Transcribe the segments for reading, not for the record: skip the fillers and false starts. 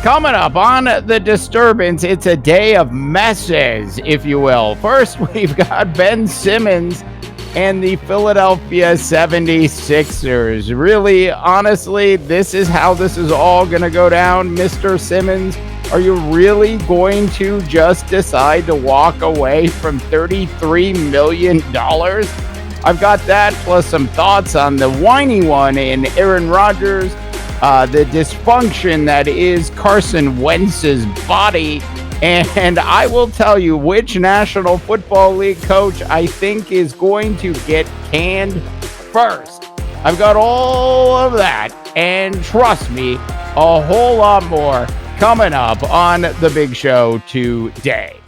Coming up on The Disturbance, it's a day of messes, if you will. First, we've got Ben Simmons and the Philadelphia 76ers. Really, honestly, this is how this is all going to go down, Mr. Simmons. Are you really going to just decide to walk away from $33 million? I've got that, plus some thoughts on the whiny one in Aaron Rodgers, the dysfunction that is Carson Wentz's body, and I will tell you which National Football League coach I think is going to get canned first. I've got all of that, and trust me, a whole lot more coming up on The Big Show today.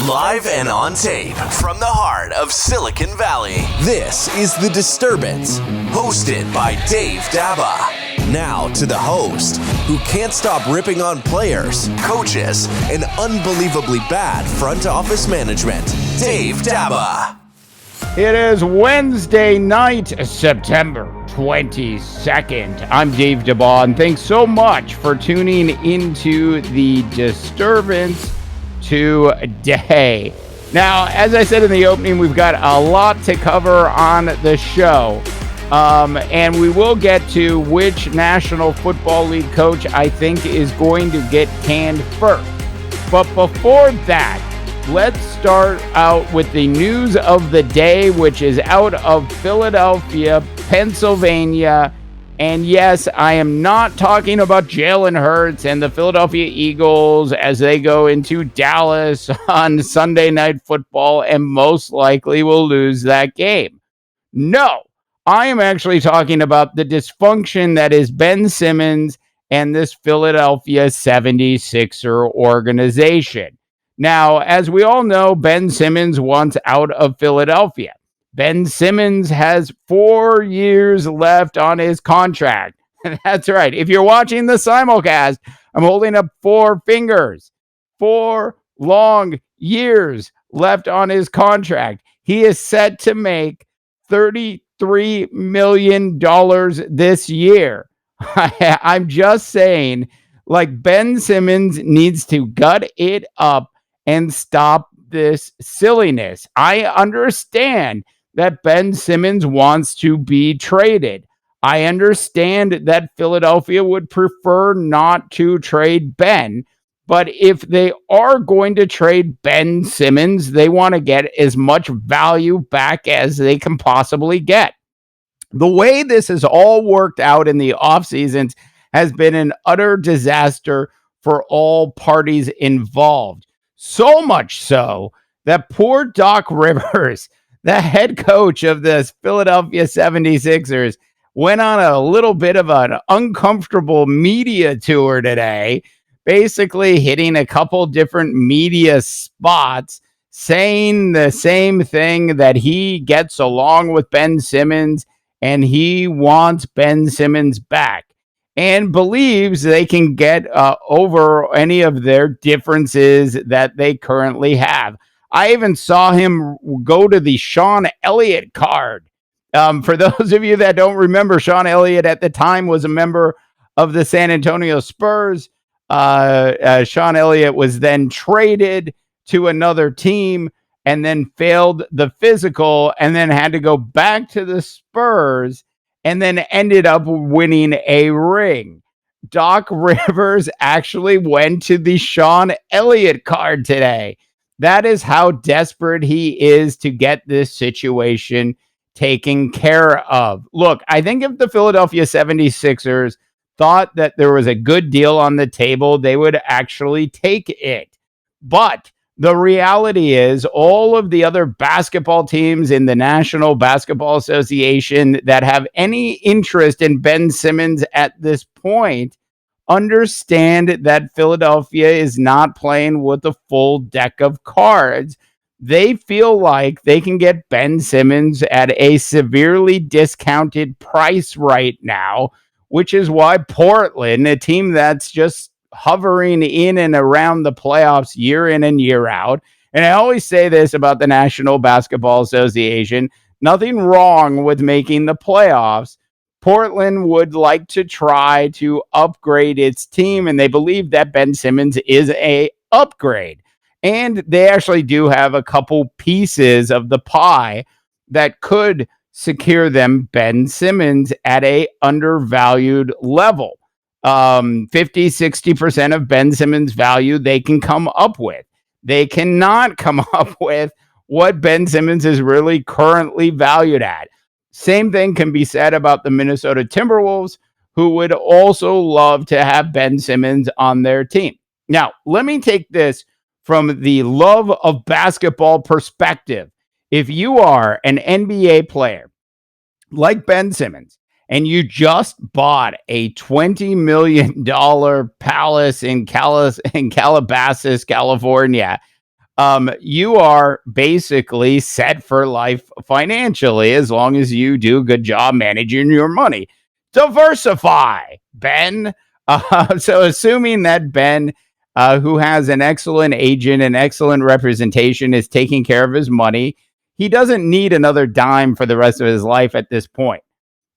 Live and on tape from the heart of Silicon Valley, this is The Disturbance, hosted by Dave Daba. Now to the host, who can't stop ripping on players, coaches, and unbelievably bad front office management, Dave Daba. It is Wednesday night, September 22nd. I'm Dave Daba, and thanks so much for tuning into The Disturbance today. Now, as I said in the opening, we've got a lot to cover on the show. And we will get to which National Football League coach I think is going to get canned first. But before that, let's start out with the news of the day, which is out of Philadelphia, Pennsylvania. And yes, I am not talking about Jalen Hurts and the Philadelphia Eagles as they go into Dallas on Sunday Night Football and most likely will lose that game. No. I am actually talking about the dysfunction that is Ben Simmons and this Philadelphia 76er organization. Now, as we all know, Ben Simmons wants out of Philadelphia. Ben Simmons has 4 years left on his contract. That's right. If you're watching the simulcast, I'm holding up 4 fingers. 4 long years left on his contract. He is set to make $33 million this year. I'm just saying, like, Ben Simmons needs to gut it up and stop this silliness. I understand that Ben Simmons wants to be traded. I understand that Philadelphia would prefer not to trade Ben. But if they are going to trade Ben Simmons, they want to get as much value back as they can possibly get. The way this has all worked out in the offseasons has been an utter disaster for all parties involved. So much so that poor Doc Rivers, the head coach of the Philadelphia 76ers, went on a little bit of an uncomfortable media tour today, basically hitting a couple different media spots, saying the same thing, that he gets along with Ben Simmons and he wants Ben Simmons back and believes they can get over any of their differences that they currently have. I even saw him go to the Sean Elliott card. For those of you that don't remember, Sean Elliott at the time was a member of the San Antonio Spurs. Sean Elliott was then traded to another team and then failed the physical and then had to go back to the Spurs and then ended up winning a ring. Doc Rivers actually went to the Sean Elliott card today. That is how desperate he is to get this situation taken care of. Look, I think if the Philadelphia 76ers thought that there was a good deal on the table, they would actually take it. But the reality is all of the other basketball teams in the National Basketball Association that have any interest in Ben Simmons at this point understand that Philadelphia is not playing with a full deck of cards. They feel like they can get Ben Simmons at a severely discounted price right now, which is why Portland, a team that's just hovering in and around the playoffs year in and year out, and I always say this about the National Basketball Association, nothing wrong with making the playoffs. Portland would like to try to upgrade its team, and they believe that Ben Simmons is a upgrade. And they actually do have a couple pieces of the pie that could secure them Ben Simmons at a undervalued level. 50-60% of Ben Simmons value they can come up with. They cannot come up with what Ben Simmons is really currently valued at. Same thing can be said about the Minnesota Timberwolves, who would also love to have Ben Simmons on their team. Now, let me take this from the love of basketball perspective. If you are an NBA player like Ben Simmons, and you just bought a $20 million palace in Calabasas, California, you are basically set for life financially as long as you do a good job managing your money. Diversify, Ben. So assuming that Ben, who has an excellent agent and excellent representation, is taking care of his money, he doesn't need another dime for the rest of his life at this point.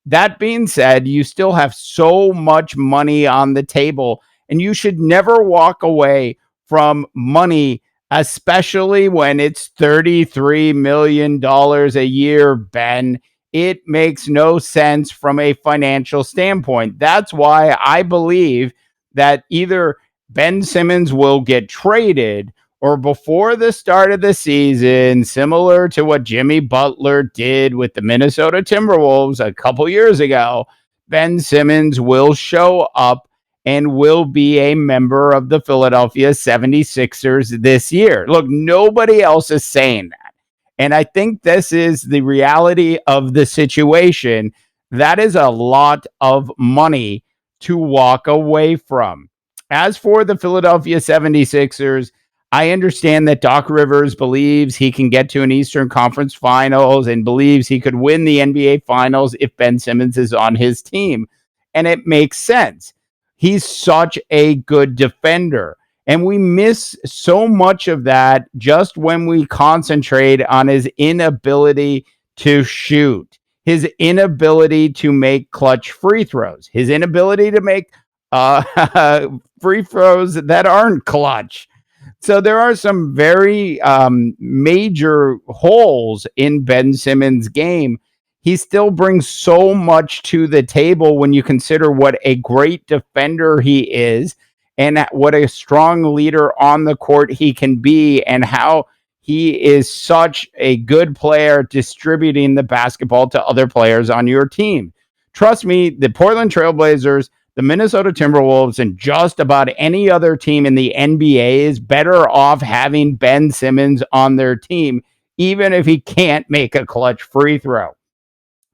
That being said, you still have so much money on the table, and you should never walk away from money, especially when it's $33 million a year, Ben. It makes no sense from a financial standpoint. That's why I believe that either Ben Simmons will get traded, or before the start of the season, similar to what Jimmy Butler did with the Minnesota Timberwolves a couple years ago, Ben Simmons will show up and will be a member of the Philadelphia 76ers this year. Look, nobody else is saying that. And I think this is the reality of the situation. That is a lot of money to walk away from. As for the Philadelphia 76ers, I understand that Doc Rivers believes he can get to an Eastern Conference Finals and believes he could win the NBA Finals if Ben Simmons is on his team. And it makes sense. He's such a good defender. And we miss so much of that just when we concentrate on his inability to shoot, his inability to make clutch free throws, his inability to make free throws that aren't clutch. So there are some very major holes in Ben Simmons' game. He still brings so much to the table when you consider what a great defender he is and what a strong leader on the court he can be, and how he is such a good player distributing the basketball to other players on your team. Trust me, the Portland Trailblazers, the Minnesota Timberwolves, and just about any other team in the NBA is better off having Ben Simmons on their team, even if he can't make a clutch free throw.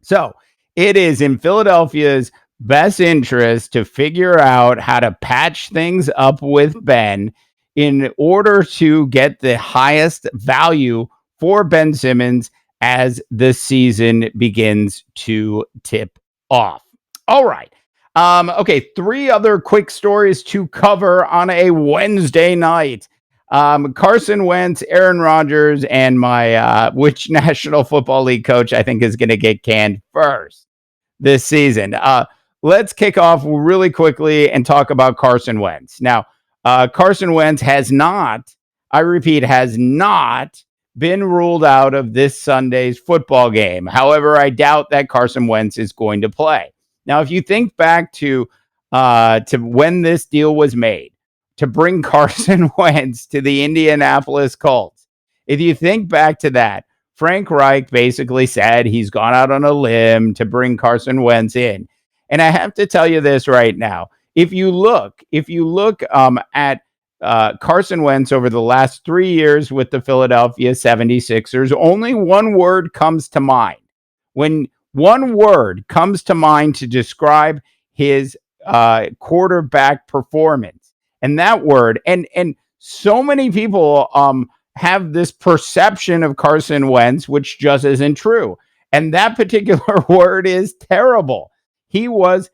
So it is in Philadelphia's best interest to figure out how to patch things up with Ben in order to get the highest value for Ben Simmons as the season begins to tip off. All right. Okay, three other quick stories to cover on a Wednesday night. Carson Wentz, Aaron Rodgers, and my which National Football League coach I think is going to get canned first this season. Let's kick off really quickly and talk about Carson Wentz. Now, Carson Wentz has not, I repeat, has not been ruled out of this Sunday's football game. However, I doubt that Carson Wentz is going to play. Now, if you think back to when this deal was made to bring Carson Wentz to the Indianapolis Colts, if you think back to that, Frank Reich basically said he's gone out on a limb to bring Carson Wentz in. And I have to tell you this right now. If you look at Carson Wentz over the last 3 years with the Philadelphia 76ers, only one word comes to mind. When one word comes to mind to describe his quarterback performance, and that word, and so many people have this perception of Carson Wentz, which just isn't true. And that particular word is terrible. He was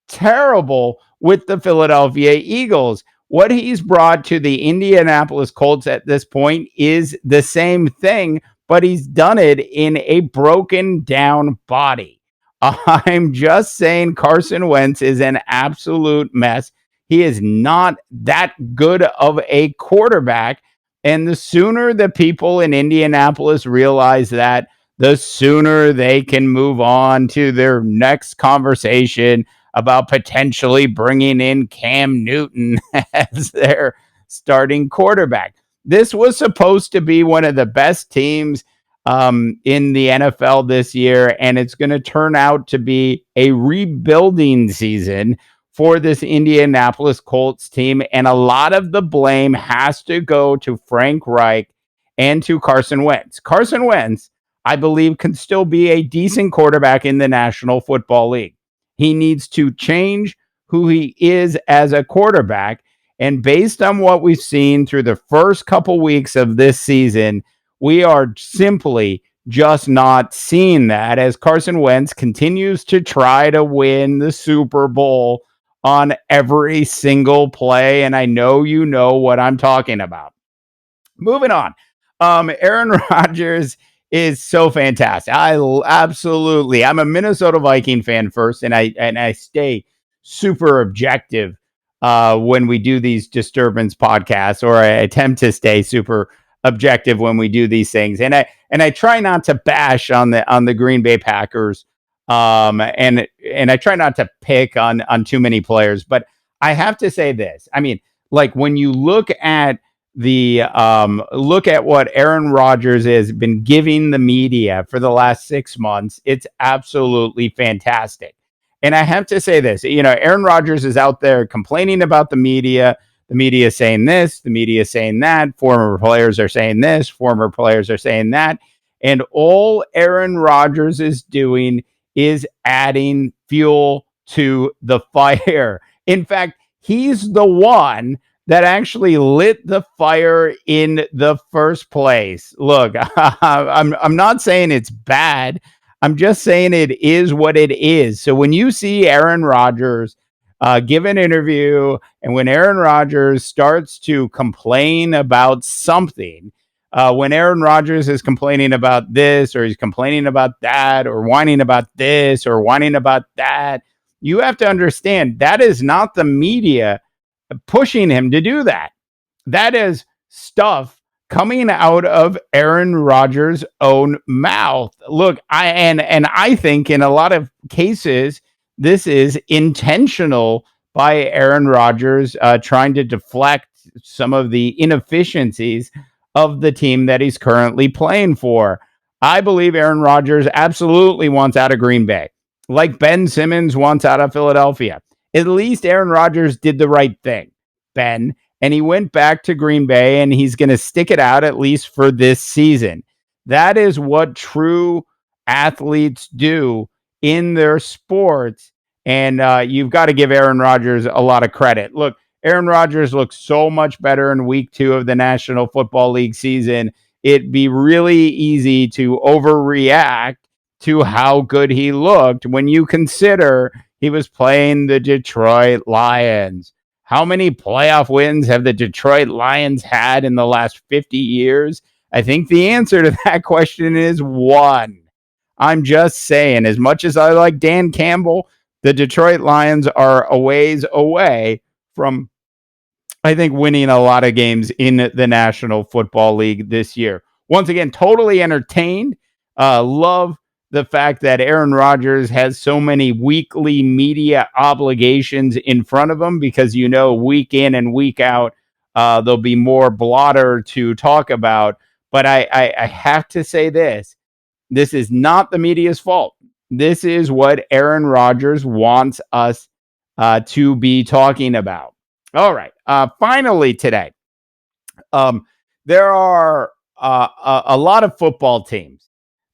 terrible with the Philadelphia Eagles. What he's brought to the Indianapolis Colts at this point is the same thing, but he's done it in a broken down body. I'm just saying Carson Wentz is an absolute mess. He is not that good of a quarterback. And the sooner the people in Indianapolis realize that, the sooner they can move on to their next conversation about potentially bringing in Cam Newton as their starting quarterback. This was supposed to be one of the best teams in the NFL this year, and it's going to turn out to be a rebuilding season for this Indianapolis Colts team. And a lot of the blame has to go to Frank Reich and to Carson Wentz. Carson Wentz, I believe, can still be a decent quarterback in the National Football League. He needs to change who he is as a quarterback. And based on what we've seen through the first couple weeks of this season, we are simply just not seeing that as Carson Wentz continues to try to win the Super Bowl on every single play. And I know you know what I'm talking about. Moving on. Aaron Rodgers is so fantastic. Absolutely. I'm a Minnesota Viking fan first, and I stay super objective when we do these disturbance podcasts, or I attempt to stay super objective when we do these things. And I try not to bash on the Green Bay Packers. And I try not to pick on too many players, but I have to say this. I mean, like when you look at look at what Aaron Rodgers has been giving the media for the last 6 months, it's absolutely fantastic. And I have to say this, Aaron Rodgers is out there complaining about the media saying this, the media saying that, former players are saying this, former players are saying that. And all Aaron Rodgers is doing is adding fuel to the fire. In fact, he's the one that actually lit the fire in the first place. Look, I'm not saying it's bad. I'm just saying it is what it is. So when you see Aaron Rodgers give an interview, and when Aaron Rodgers starts to complain about something, when Aaron Rodgers is complaining about this, or he's complaining about that, or whining about this, or whining about that, you have to understand that is not the media pushing him to do that. That is stuff coming out of Aaron Rodgers' own mouth. Look, I think in a lot of cases, this is intentional by Aaron Rodgers trying to deflect some of the inefficiencies of the team that he's currently playing for. I believe Aaron Rodgers absolutely wants out of Green Bay, like Ben Simmons wants out of Philadelphia. At least Aaron Rodgers did the right thing, Ben, and he went back to Green Bay, and he's going to stick it out at least for this season. That is what true athletes do in their sports, and you've got to give Aaron Rodgers a lot of credit. Look, Aaron Rodgers looks so much better in week 2 of the National Football League season. It'd be really easy to overreact to how good he looked when you consider he was playing the Detroit Lions. How many playoff wins have the Detroit Lions had in the last 50 years? I think the answer to that question is 1. I'm just saying, as much as I like Dan Campbell, the Detroit Lions are a ways away from, I think, winning a lot of games in the National Football League this year. Once again, totally entertained. Love the fact that Aaron Rodgers has so many weekly media obligations in front of him, because, week in and week out, there'll be more blotter to talk about. But I have to say this. This is not the media's fault. This is what Aaron Rodgers wants us to be talking about. All right. Finally today, there are a lot of football teams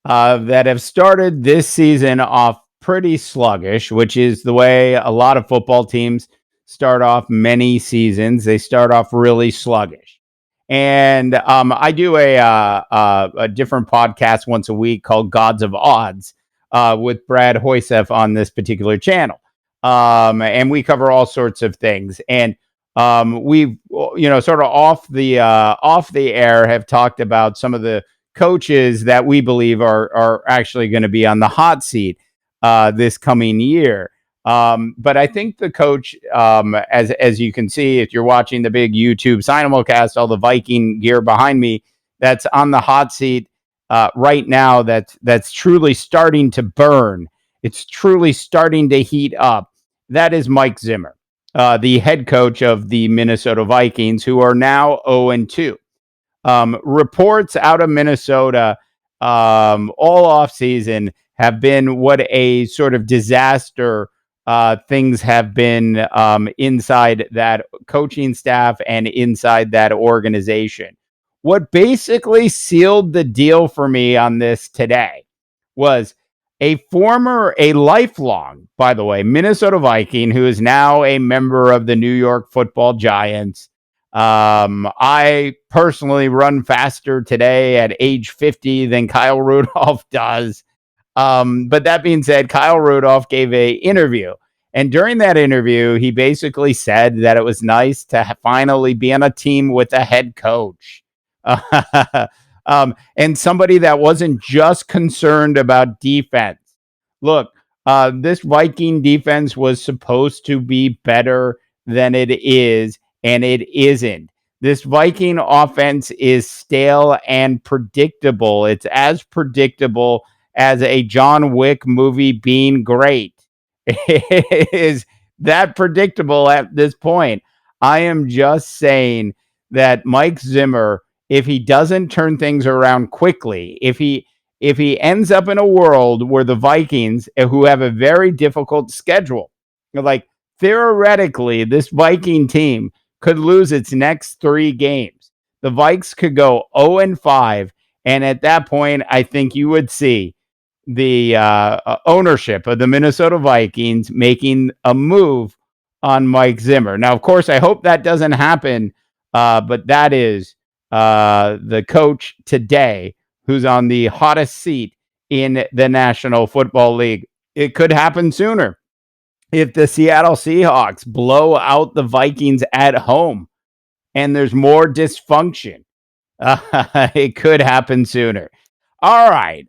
that have started this season off pretty sluggish, which is the way a lot of football teams start off many seasons. They start off really sluggish. And I do a different podcast once a week called Gods of Odds with Brad Hoysef on this particular channel. And we cover all sorts of things. And we've, sort of off the air have talked about some of the coaches that we believe are actually going to be on the hot seat. this coming year. But I think the coach, as you can see, if you're watching the big YouTube simulcast, all the Viking gear behind me, that's on the hot seat right now. That's truly starting to burn. It's truly starting to heat up. That is Mike Zimmer, the head coach of the Minnesota Vikings, who are now 0-2. Reports out of Minnesota all offseason have been what a sort of disaster things have been inside that coaching staff and inside that organization. What basically sealed the deal for me on this today was a lifelong, by the way, Minnesota Viking, who is now a member of the New York Football Giants. I personally run faster today at age 50 than Kyle Rudolph does. But that being said, Kyle Rudolph gave an interview. And during that interview, he basically said that it was nice to finally be on a team with a head coach. And somebody that wasn't just concerned about defense. Look, this Viking defense was supposed to be better than it is, and it isn't. This Viking offense is stale and predictable. It's as predictable as a John Wick movie being great. It is that predictable at this point. I am just saying that Mike Zimmer, if he doesn't turn things around quickly, if he ends up in a world where the Vikings, who have a very difficult schedule, like theoretically, this Viking team could lose its next 3 games. The Vikes could go 0-5, and at that point, I think you would see the ownership of the Minnesota Vikings making a move on Mike Zimmer. Now, of course, I hope that doesn't happen, but that is the coach today who's on the hottest seat in the National Football League. It could happen sooner if the Seattle Seahawks blow out the Vikings at home and there's more dysfunction. It could happen sooner. All right.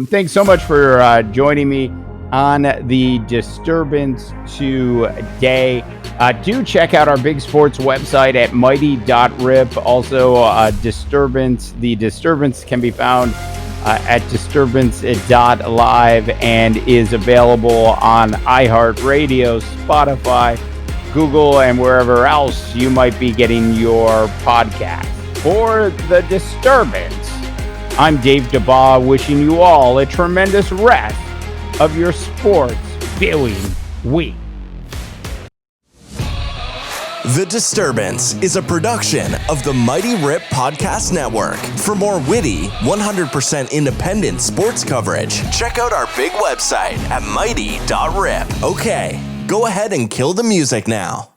Thanks so much for joining me on the Disturbance today. Do check out our Big Sports website at mighty.rip. Also, Disturbance. The Disturbance can be found at disturbance.live and is available on iHeartRadio, Spotify, Google, and wherever else you might be getting your podcast. For the Disturbance, I'm Dave DeBaugh, wishing you all a tremendous rest of your sports viewing week. The Disturbance is a production of the Mighty Rip Podcast Network. For more witty, 100% independent sports coverage, check out our big website at mighty.rip. Okay, go ahead and kill the music now.